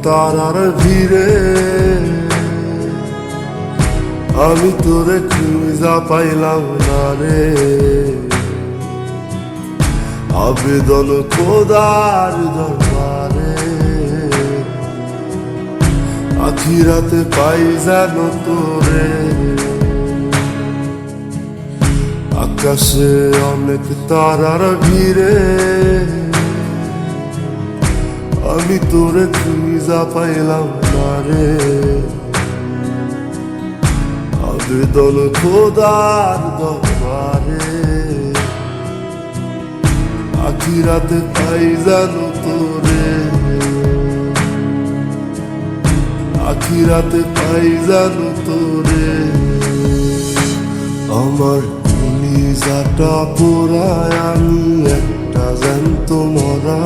তারার ভিড়ে আমি তোরে খুঁজা পাইলাম না রে। আবেদন খোদার দরবারে আখিরাতে পাই যেন তোরে। আকাশে অনেক তারার ভিড়ে আমি তোরে খুঁজা পাইলাম না রে। আবেদন খোদার দরবারে আখিরাতে পাই জানো তোরে। আখিরাতে পাই জানো তোরে। আমার কলিজাটা পোড়ায় আমি একটা জ্যান্ত মরা।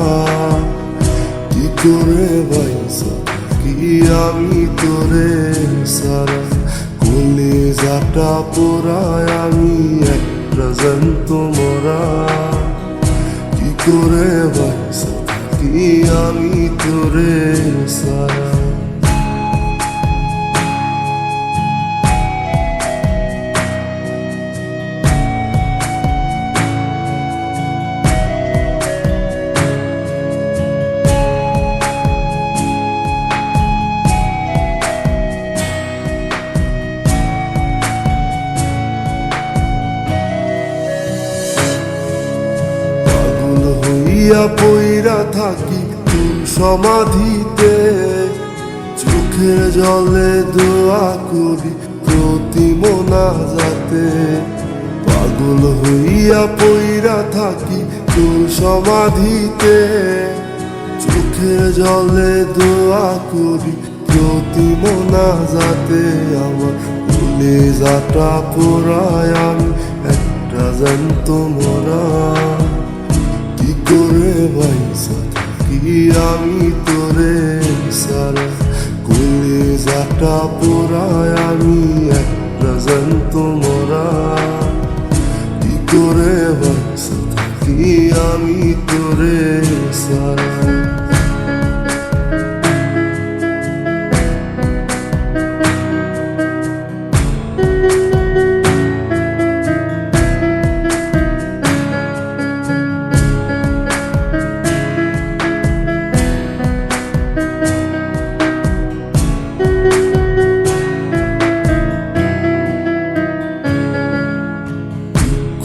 কি করে বাইসা কি আমি তোরে সারা। কলিজাটা পোড়ায় আমি একটা জ্যান্ত মরা। কি করে বাইসা কি আমি তোরে সারা। পইরা থাকি তোর সমাধিতে চোখের জলে দোয়া করি প্রতি মোনাজাতে। পাগল হইয়া পইরা থাকি তোর সমাধিতে চোখের জলে দোয়া করি প্রতি মোনাজাতে। আমার কলিজাটা পোড়ায় আমি একটা জ্যান্ত মরা। কি করে বাইসা থাকি আমি তোরে সারা। কলিজাটা পোড়ায় আমি একটা জ্যান্ত মরা। কি করে বাইসা থাকি আমি তোরে সারা।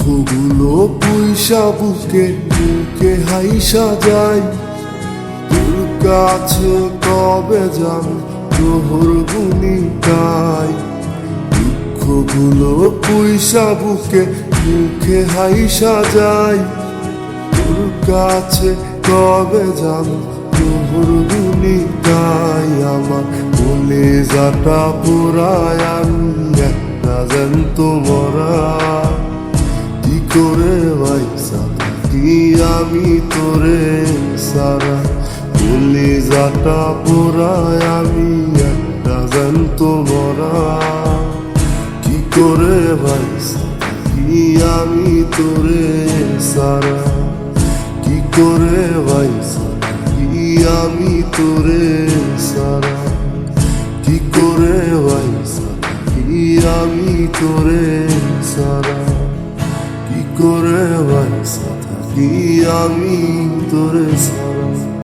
দুঃখগুলো পয়সা বুকে বুকে হাইসা যায়। তোর কাছে কবে যাব তোর গুনি গাই। দুঃখগুলো পয়সা বুকে বুকে হাইসা যায়। তোর কাছে কবে যাব তোর গুনি গাই। আমার কলিজাটা পোড়ায় আমি একটা জ্যান্ত মরা। কি করে বাইসা থাকি আমি তোরে সারা। কলিজাটা পোড়ায় আমি একটা জ্যান্ত মরা। কি করে বাইসা থাকি আমি তোরে সারা। কি করে বাইসা থাকি আমি তোরে সারা। কি করে বাইসা থাকি আমি তোরে সারা। কি করে বাইসা থাকি আমি তোরে সারা।